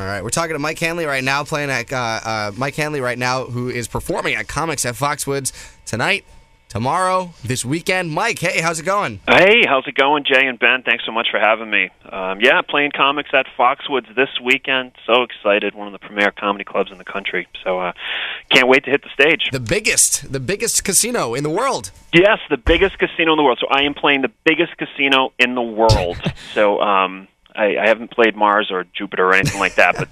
All right, we're talking to Mike Hanley right now, who is performing at Comix at Foxwoods tonight, tomorrow, this weekend. Mike, hey, how's it going? Hey, how's it going, Jay and Ben? Thanks so much for having me. Playing Comix at Foxwoods this weekend. So excited, one of the premier comedy clubs in the country. So can't wait to hit the stage. The biggest casino in the world. Yes, the biggest casino in the world. So I am playing the biggest casino in the world. So I haven't played Mars or Jupiter or anything like that, but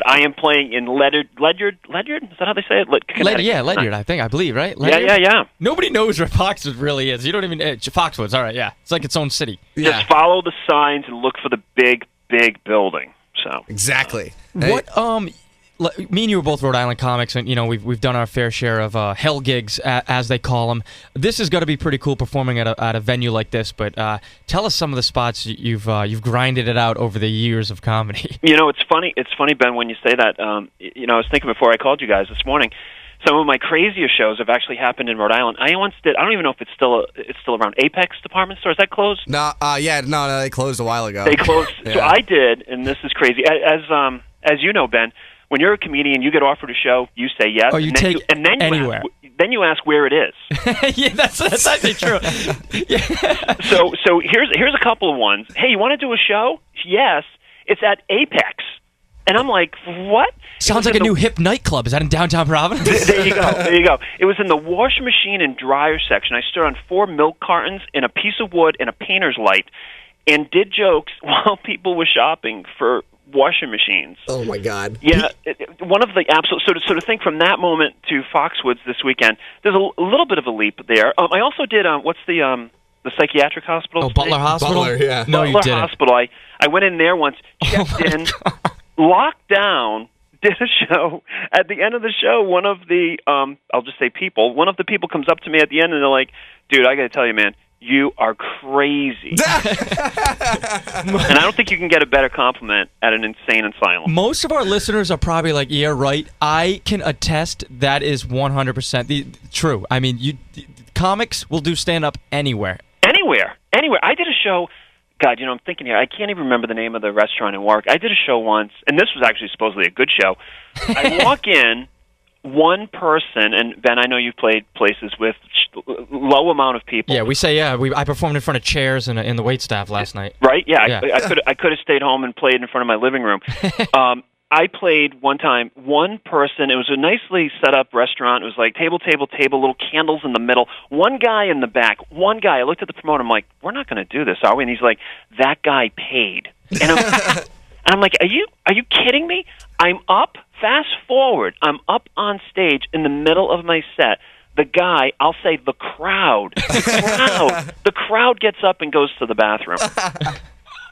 I am playing in Ledyard? Is that how they say it? Ledyard, I believe, right? Ledyard? Yeah. Nobody knows where Foxwoods really is. You don't even... Foxwoods, all right, yeah. It's like its own city. Yeah. Just follow the signs and look for the big, big building. So Exactly. Me and you were both Rhode Island comics, and we've done our fair share of hell gigs, as they call them. This has got to be pretty cool performing at a venue like this. But tell us some of the spots you've grinded it out over the years of comedy. It's funny. It's funny, Ben, when you say that. I was thinking before I called you guys this morning. Some of my crazier shows have actually happened in Rhode Island. I once did. I don't even know if it's still around Apex department store. Is that closed? No, they closed a while ago. They closed. Yeah. So I did, and this is crazy. As you know, Ben. When you're a comedian, you get offered a show, you say yes. Oh, you take anywhere. Then you ask where it is. Yeah, that's actually true. Yeah. So here's a couple of ones. Hey, you want to do a show? Yes. It's at Apex. And I'm like, what? Sounds like a new hip nightclub. Is that in downtown Providence? There you go. It was in the wash machine and dryer section. I stood on 4 milk cartons and a piece of wood and a painter's light and did jokes while people were shopping for washing machines. Oh my God! Yeah, one of the absolute. So to think from that moment to Foxwoods this weekend, there's a little bit of a leap there. I also did what's the psychiatric hospital? Oh, Butler Hospital. Butler, yeah. No, you Butler didn't. Hospital. I went in there once, checked in, locked down, did a show. At the end of the show, one of the I'll just say people. One of the people comes up to me at the end and they're like, "Dude, I got to tell you, man. You are crazy." And I don't think you can get a better compliment at an insane asylum. Most of our listeners are probably like, yeah, right. I can attest that is 100% true. I mean, comics will do stand-up anywhere. Anywhere. I did a show, God, I'm thinking here, I can't even remember the name of the restaurant in Warwick. I did a show once, and this was actually supposedly a good show. I walk in, one person, and Ben, I know you've played places with low amount of people. Yeah, we say I performed in front of chairs in the waitstaff last night. Right? Yeah. I could have stayed home and played in front of my living room. I played one time, one person. It was a nicely set up restaurant. It was like table, little candles in the middle. One guy in the back. One guy. I looked at the promoter. I'm like, we're not going to do this, are we? And he's like, that guy paid. And I'm like, are you kidding me? I'm up. Fast forward. I'm up on stage in the middle of my set. The guy, I'll say the crowd gets up and goes to the bathroom.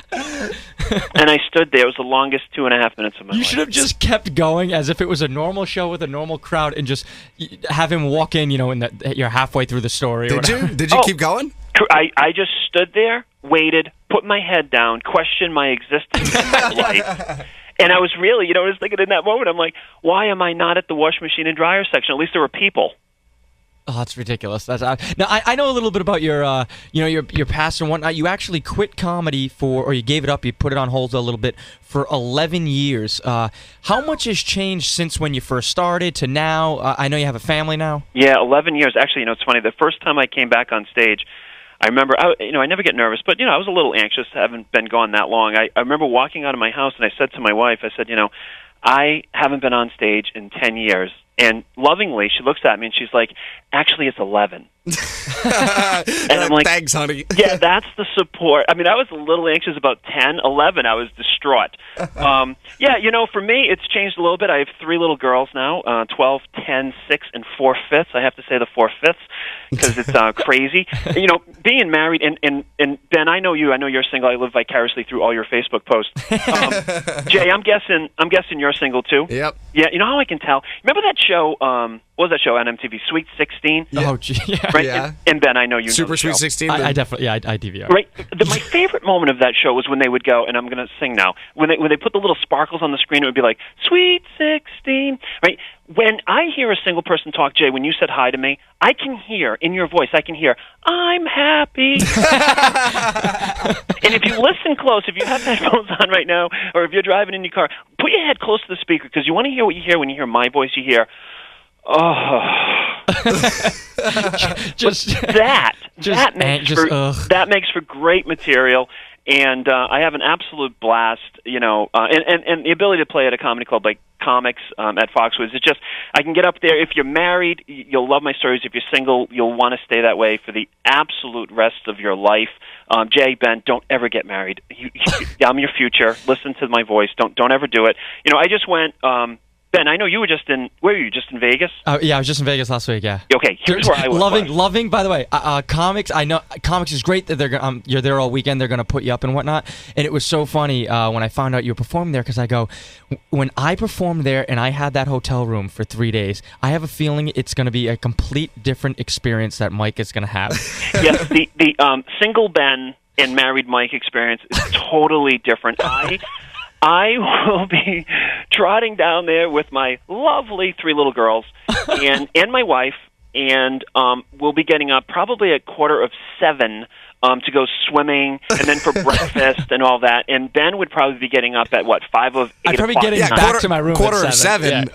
And I stood there. It was the longest 2.5 minutes of my life. You should have just kept going as if it was a normal show with a normal crowd and just have him walk in, you're halfway through the story. Did you keep going? I just stood there, waited, put my head down, questioned my existence in my life. And I was really, I was thinking in that moment, I'm like, why am I not at the wash machine and dryer section? At least there were people. Oh, that's ridiculous. Now I know a little bit about your past and whatnot. You actually quit comedy or you gave it up. You put it on hold a little bit for 11 years. How much has changed since when you first started to now? I know you have a family now. Yeah, 11 years. Actually, it's funny. The first time I came back on stage, I remember, I never get nervous, but, I was a little anxious. I haven't been gone that long. I remember walking out of my house, and I said to my wife, I said, I haven't been on stage in 10 years. And lovingly, she looks at me, and she's like, actually, it's 11. And I'm like, thanks, honey. Yeah, that's the support. I mean, I was a little anxious about 10, 11. I was distraught. For me, it's changed a little bit. I have 3 little girls now, 12, 10, 6, and 4/5. I have to say the 4/5 because it's crazy. Being married, and Ben, I know you. I know you're single. I live vicariously through all your Facebook posts. Jay, I'm guessing you're single too. Yep. Yeah, you know how I can tell? Remember that show? what was that show on MTV? Sweet 16. Oh, gee, yeah. Right? Yeah. And Ben, I know you know Super the show. Sweet 16. I definitely, I DVR. Right. My favorite moment of that show was when they would go, and I'm going to sing now. When they put the little sparkles on the screen, it would be like Sweet 16. Right. When I hear a single person talk, Jay, when you said hi to me, I can hear in your voice. I can hear I'm happy. And if you listen close, if you have headphones on right now, or if you're driving in your car, put your head close to the speaker because you want to hear what you hear when you hear my voice. You hear. Oh, that makes for great material, and I have an absolute blast. You know, and the ability to play at a comedy club like Comix at Foxwoods. It's just I can get up there. If you're married, you'll love my stories. If you're single, you'll want to stay that way for the absolute rest of your life. Jay, Ben, don't ever get married. I'm your future. Listen to my voice. Don't ever do it. You know, I just went. Ben, I know you were just in. Where were you? Just in Vegas? Yeah, I was just in Vegas last week. Yeah. Okay, here's where I was. Loving. By the way, Comix. I know Comix is great that they're you're there all weekend. They're going to put you up and whatnot. And it was so funny when I found out you were performing there because I go, when I performed there and I had that hotel room for 3 days, I have a feeling it's going to be a complete different experience that Mike is going to have. Yes, the single Ben and married Mike experience is totally different. I will be trotting down there with my lovely 3 little girls and my wife, and we'll be getting up probably at 6:45 to go swimming, and then for breakfast and all that. And Ben would probably be getting up at, 5 of 8 I'd probably o'clock. getting back to my room quarter at 7.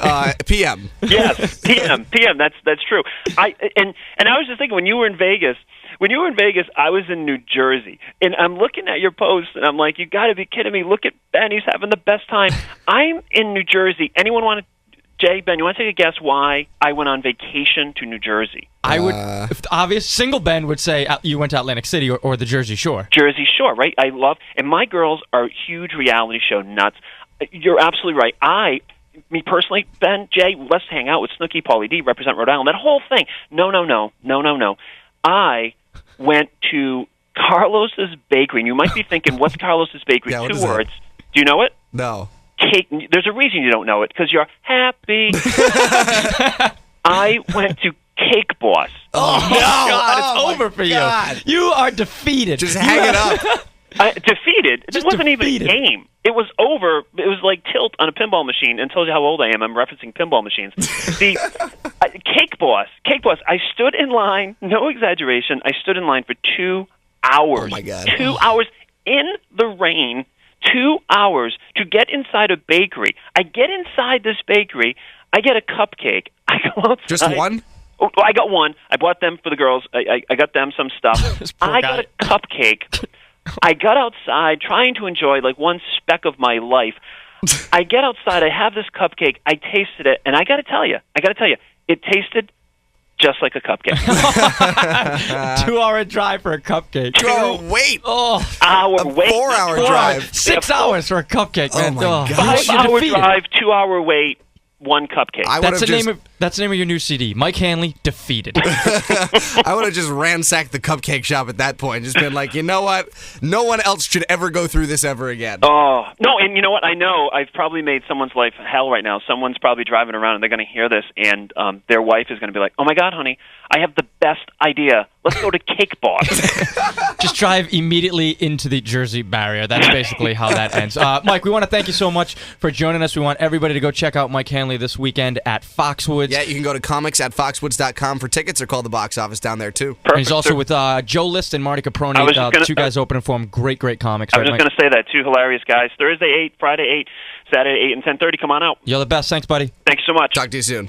p.m. Yes, p.m. That's true. And I was just thinking, when you were in Vegas, I was in New Jersey, and I'm looking at your post, and I'm like, you got to be kidding me! Look at Ben; he's having the best time. I'm in New Jersey. Anyone want to? Jay, Ben, you want to take a guess why I went on vacation to New Jersey? I would, if the obvious single Ben would say you went to Atlantic City or the Jersey Shore. Jersey Shore, right? I love, and my girls are huge reality show nuts. You're absolutely right. Me personally, Ben, Jay, let's hang out with Snooki, Pauly D, represent Rhode Island. That whole thing. No. I went to Carlos's Bakery, and you might be thinking, what's Carlos's Bakery? Yeah, 2 words. Do you know it? No. Cake. There's a reason you don't know it, because you're happy. I went to Cake Boss. Oh, no. God, it's over for God. you. You are defeated. Just hang it up. Defeated? It wasn't even a game. It was over. It was like tilt on a pinball machine. And tells you how old I am. I'm referencing pinball machines. The Cake Boss. I stood in line. No exaggeration. I stood in line for 2 hours. Oh my God. 2 hours in the rain. 2 hours to get inside a bakery. I get inside this bakery. I get a cupcake. I go outside. Just one? Oh, I got one. I bought them for the girls. I got them some stuff. I got a cupcake. I got outside trying to enjoy like one speck of my life. I get outside. I have this cupcake. I tasted it, and I got to tell you, it tasted just like a cupcake. 2-hour drive for a cupcake. 2 hour wait. Oh, hour wait. 4 hour drive. 6 hours for a cupcake, man. Oh my God. 5 hour drive, 2 hour wait, 1 cupcake. That's the name of your new CD. Mike Hanley, Defeated. I would have just ransacked the cupcake shop at that point. Just been like, you know what? No one else should ever go through this ever again. Oh, no, and you know what? I know I've probably made someone's life hell right now. Someone's probably driving around and they're going to hear this, and their wife is going to be like, oh my God, honey, I have the best idea. Let's go to Cake Boss. Just drive immediately into the Jersey barrier. That's basically how that ends. Mike, we want to thank you so much for joining us. We want everybody to go check out Mike Hanley this weekend at Foxwoods. Yeah, you can go to Comix at foxwoods.com for tickets or call the box office down there, too. Perfect. And he's also with Joe List and Marty Caproni, the 2 guys opening for him. Great comics. I was just going to say that. 2 hilarious guys. Thursday 8, Friday 8, Saturday 8, and 10:30. Come on out. You're the best. Thanks, buddy. Thanks so much. Talk to you soon.